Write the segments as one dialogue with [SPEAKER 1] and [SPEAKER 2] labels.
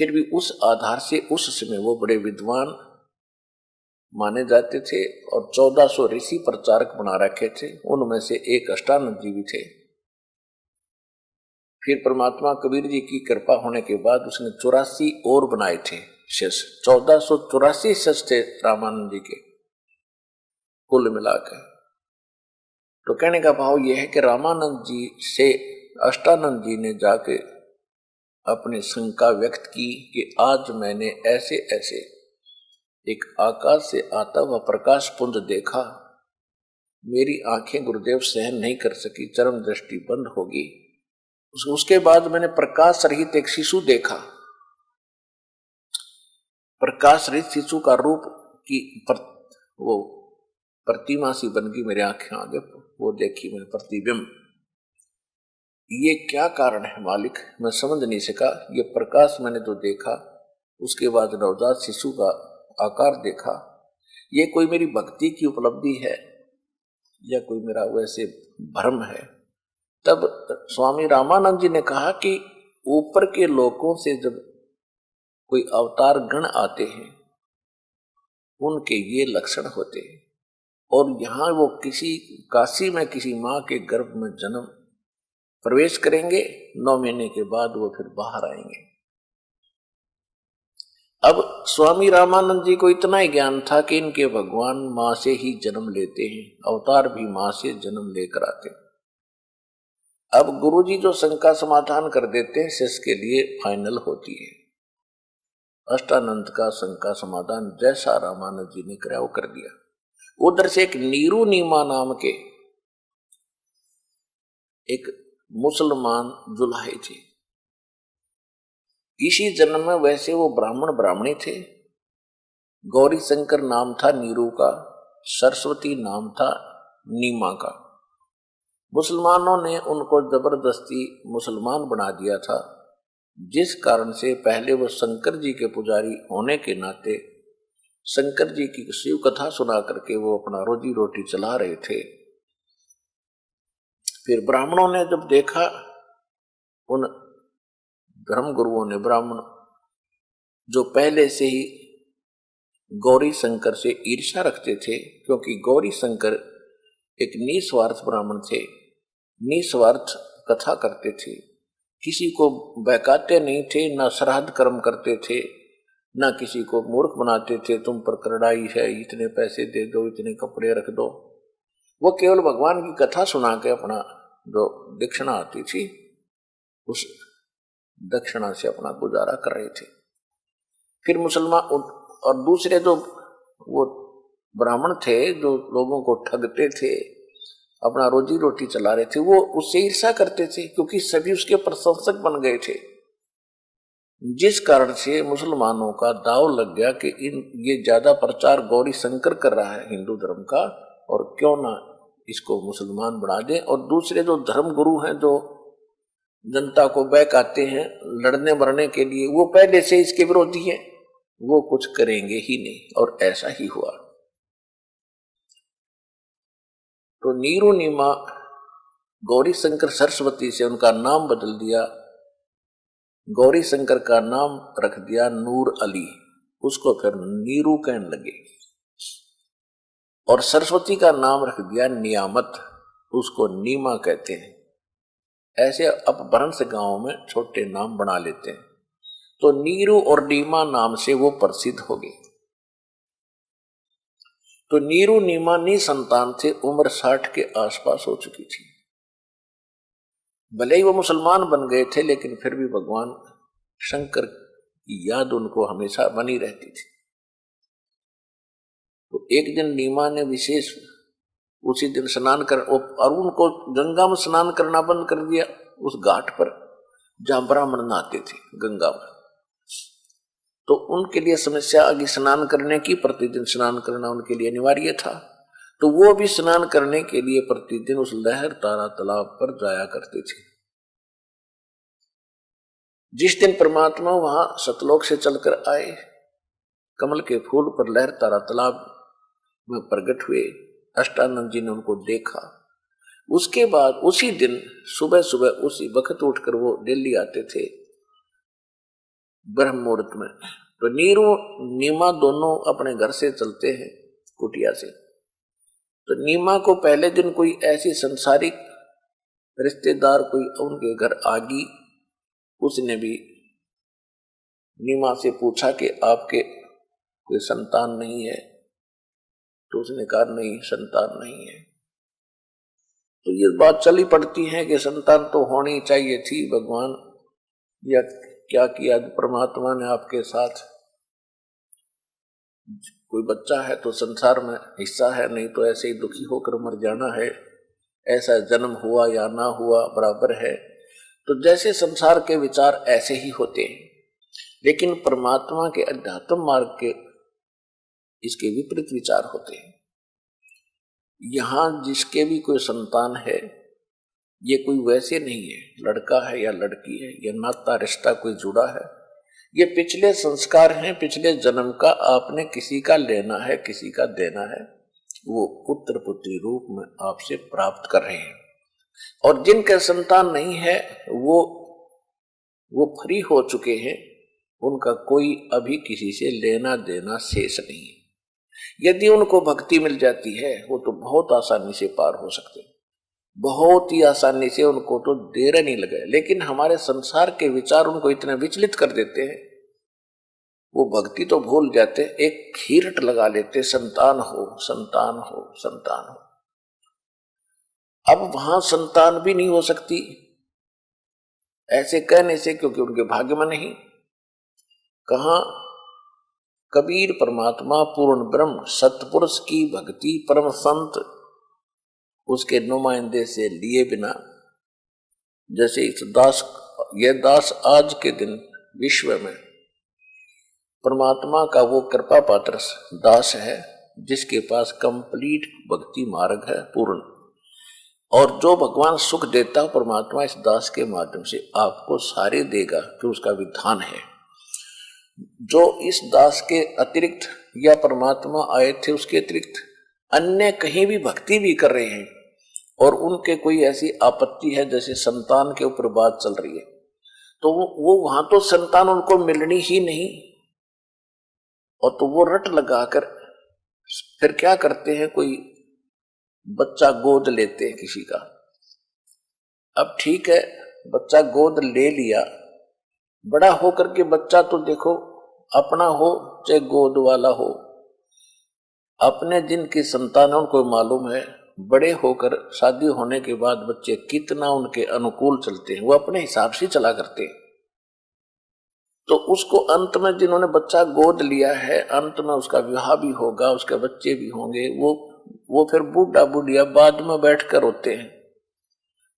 [SPEAKER 1] फिर भी उस आधार से उस समय वो बड़े विद्वान माने जाते थे और 1400 ऋषि प्रचारक बना रखे थे। उनमें से एक अष्टानंद जी भी थे। फिर परमात्मा कबीर जी की कृपा होने के बाद उसने 84 और बनाए थे शिष्य। 1484 शिष्य थे रामानंद जी के कुल मिलाकर। तो कहने का भाव यह है कि रामानंद जी से अष्टानंद जी ने जाके अपनी शंका व्यक्त की कि आज मैंने ऐसे ऐसे एक आकाश से आता हुआ प्रकाश पुंज देखा, मेरी आंखें गुरुदेव सहन नहीं कर सकी, चरम दृष्टि बंद होगी। उसके बाद मैंने प्रकाश रहित एक शिशु देखा। प्रकाश रहित शिशु का रूप की वो प्रतिमा सी बन गई मेरी आंखें आगे, वो देखी मैंने प्रतिबिंब। ये क्या कारण है मालिक, मैं समझ नहीं सका। ये प्रकाश मैंने जो देखा, उसके बाद नवजात शिशु का आकार देखा, ये कोई मेरी भक्ति की उपलब्धि है या कोई मेरा वैसे भ्रम है। तब स्वामी रामानंद जी ने कहा कि ऊपर के लोकों से जब कोई अवतार गण आते हैं, उनके ये लक्षण होते हैं। और यहाँ वो किसी काशी में किसी माँ के गर्भ में जन्म प्रवेश करेंगे, 9 महीने के बाद वो फिर बाहर आएंगे। अब स्वामी रामानंद जी को इतना ही ज्ञान था कि इनके भगवान माँ से ही जन्म लेते हैं, अवतार भी माँ से जन्म लेकर आते हैं। अब गुरु जी जो शंका समाधान कर देते हैं, शिष्य के लिए फाइनल होती है। अष्टानंद का शंका समाधान जैसा रामानंद जी ने कराया वो कर दिया। उधर से एक नीरू नीमा नाम के एक मुसलमान जुलाहे थे। इसी जन्म में वैसे वो ब्राह्मणी थे। गौरी शंकर नाम था नीरू का, सरस्वती नाम था नीमा का। मुसलमानों ने उनको जबरदस्ती मुसलमान बना दिया था, जिस कारण से पहले वो शंकर जी के पुजारी होने के नाते शंकर जी की शिव कथा सुना करके वो अपना रोजी रोटी चला रहे थे। फिर ब्राह्मणों ने जब देखा, उन धर्म गुरुओं ने, ब्राह्मण जो पहले से ही गौरी शंकर से ईर्ष्या रखते थे, क्योंकि गौरी शंकर एक निस्वार्थ ब्राह्मण थे, निस्वार्थ कथा करते थे, किसी को बहकाते नहीं थे, ना श्राद्ध कर्म करते थे, ना किसी को मूर्ख बनाते थे, तुम पर करड़ाई है, इतने पैसे दे दो, इतने कपड़े रख दो। वो केवल भगवान की कथा सुना के अपना जो दक्षिणा आती थी, उस दक्षिणा से अपना गुजारा कर रहे थे। फिर मुसलमान और दूसरे जो वो ब्राह्मण थे जो लोगों को ठगते थे, अपना रोजी रोटी चला रहे थे, वो उससे ईर्ष्या करते थे, क्योंकि सभी उसके प्रशंसक बन गए थे। जिस कारण से मुसलमानों का दाव लग गया कि ये ज्यादा प्रचार गौरी शंकर कर रहा है हिंदू धर्म का, और क्यों ना इसको मुसलमान बना दे। और दूसरे जो धर्म गुरु हैं जो जनता को बहकाते हैं लड़ने मरने के लिए, वो पहले से इसके विरोधी हैं, वो कुछ करेंगे ही नहीं। और ऐसा ही हुआ। तो नीरू नीमा गौरी शंकर सरस्वती से उनका नाम बदल दिया, गौरी शंकर का नाम रख दिया नूर अली, उसको फिर नीरू कहने लगे। और सरस्वती का नाम रख दिया नियामत, उसको नीमा कहते हैं। ऐसे अपभ्रंश गांव में छोटे नाम बना लेते हैं। तो नीरू और नीमा नाम से वो प्रसिद्ध हो गए। तो नीरू नीमा निसंतान थे, उम्र 60 के आसपास हो चुकी थी। भले ही वो मुसलमान बन गए थे, लेकिन फिर भी भगवान शंकर की याद उनको हमेशा बनी रहती थी। तो एक दिन नीमा ने विशेष उसी दिन स्नान कर, और उनको गंगा में स्नान करना बंद कर दिया, उस घाट पर जहां ब्राह्मण नहाते थे गंगा में। तो उनके लिए समस्या आगे स्नान करने की, प्रतिदिन स्नान करना उनके लिए अनिवार्य था। तो वो भी स्नान करने के लिए प्रतिदिन उस लहर तारा तालाब पर जाया करते थे। जिस दिन परमात्मा वहां सतलोक से चलकर आए, कमल के फूल पर लहर तारा तालाब में प्रकट हुए, अष्टानंद जी ने उनको देखा। उसके बाद उसी दिन सुबह सुबह उसी वक्त उठकर वो दिल्ली आते थे। ब्रह्म मुहूर्त में। तो नीरू नीमा दोनों अपने घर से चलते हैं कुटिया से। तो नीमा को पहले दिन कोई ऐसी संसारिक रिश्तेदार कोई उनके घर आ गई, उसने भी नीमा से पूछा कि आपके कोई संतान नहीं है? तो उसने कहा नहीं, संतान नहीं है। तो ये बात चली पड़ती है कि संतान तो होनी चाहिए थी, भगवान या क्या किया परमात्मा ने आपके साथ? कोई बच्चा है तो संसार में हिस्सा है, नहीं तो ऐसे ही दुखी होकर मर जाना है। ऐसा जन्म हुआ या ना हुआ बराबर है। तो जैसे संसार के विचार ऐसे ही होते हैं, लेकिन परमात्मा के अध्यात्म मार्ग के इसके विपरीत विचार होते हैं। यहां जिसके भी कोई संतान है, ये कोई वैसे नहीं है लड़का है या लड़की है, ये नाता रिश्ता कोई जुड़ा है। ये पिछले संस्कार हैं, पिछले जन्म का आपने किसी का लेना है, किसी का देना है, वो पुत्र पुत्री रूप में आपसे प्राप्त कर रहे हैं। और जिनके संतान नहीं है वो फ्री हो चुके हैं, उनका कोई अभी किसी से लेना देना शेष नहीं है। यदि उनको भक्ति मिल जाती है, वो तो बहुत आसानी से पार हो सकते हैं, बहुत ही आसानी से, उनको तो देर नहीं लगे। लेकिन हमारे संसार के विचार उनको इतना विचलित कर देते हैं, वो भक्ति तो भूल जाते, एक खीरट लगा लेते, संतान हो संतान हो संतान हो। अब वहां संतान भी नहीं हो सकती ऐसे कहने से, क्योंकि उनके भाग्य में नहीं। कहा कबीर परमात्मा पूर्ण ब्रह्म सतपुरुष की भक्ति परम संत उसके नुमाइंदे से लिए बिना, जैसे इस दास, ये दास आज के दिन विश्व में परमात्मा का वो कृपा पात्र दास है जिसके पास कंप्लीट भक्ति मार्ग है पूर्ण। और जो भगवान सुख देता है परमात्मा इस दास के माध्यम से आपको सारे देगा, तो उसका विधान है। जो इस दास के अतिरिक्त या परमात्मा आए थे उसके अतिरिक्त अन्य कहीं भी भक्ति भी कर रहे हैं और उनके कोई ऐसी आपत्ति है, जैसे संतान के ऊपर बात चल रही है, तो वो वहां तो संतान उनको मिलनी ही नहीं, और तो वो रट लगाकर फिर क्या करते हैं, कोई बच्चा गोद लेते हैं किसी का। अब ठीक है, बच्चा गोद ले लिया, बड़ा होकर के बच्चा तो देखो अपना हो चाहे गोद वाला हो, अपने जिनकी संतान है उनको मालूम है, बड़े होकर शादी होने के बाद बच्चे कितना उनके अनुकूल चलते हैं, वो अपने हिसाब से चला करते हैं। तो उसको अंत में जिन्होंने बच्चा गोद लिया है, अंत में उसका विवाह भी होगा, उसके बच्चे भी होंगे, वो फिर बूढ़ा बुढ़िया बाद में बैठ कर रोते हैं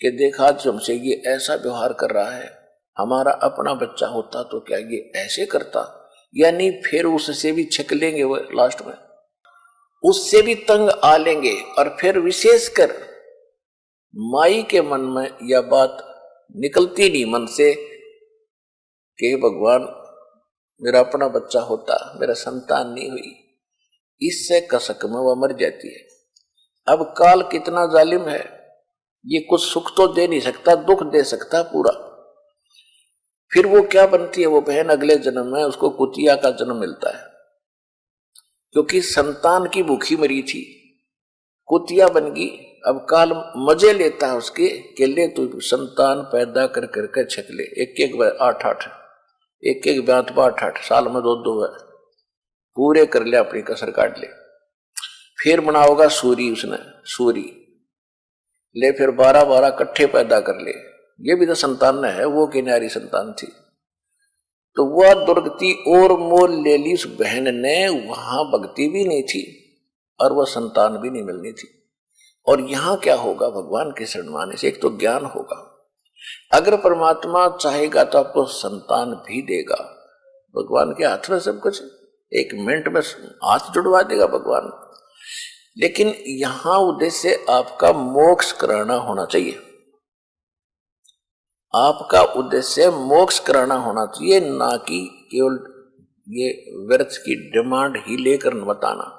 [SPEAKER 1] कि देखा हमसे ये ऐसा व्यवहार कर रहा है, हमारा अपना बच्चा होता तो क्या ये ऐसे करता, यानी फिर उससे भी छिक लेंगे, वो लास्ट में उससे भी तंग आ लेंगे। और फिर विशेषकर माई के मन में यह बात निकलती नहीं मन से कि भगवान मेरा अपना बच्चा होता, मेरा संतान नहीं हुई, इससे कसक में वह मर जाती है। अब काल कितना जालिम है, ये कुछ सुख तो दे नहीं सकता, दुख दे सकता पूरा। फिर वो क्या बनती है, वो बहन अगले जन्म में उसको कुतिया का जन्म मिलता है, क्योंकि संतान की भूखी मरी थी, कुतिया बन गई। अब काल मजे लेता है उसके के ले तो संतान पैदा कर करके छक ले, एक एक 8 साल में 2 है, पूरे कर ले, अपनी कसर काट ले। फिर बनाओगा सूरी, उसने सूरी ले, फिर 12 कट्ठे पैदा कर ले, ये भी तो संतान है, वो किनारी संतान थी। तो वह दुर्गति और मोल ले ली उस बहन ने, वहां भक्ति भी नहीं थी और वह संतान भी नहीं मिलनी थी। और यहां क्या होगा, भगवान के शरण आने से एक तो ज्ञान होगा, अगर परमात्मा चाहेगा तो आपको संतान भी देगा। भगवान के हाथ में सब कुछ, 1 मिनट में हाथ जुड़वा देगा भगवान। लेकिन यहां उद्देश्य आपका मोक्ष कराना होना चाहिए, आपका उद्देश्य मोक्ष कराना होना चाहिए, ना कि केवल ये व्यर्थ की डिमांड ही लेकर बताना।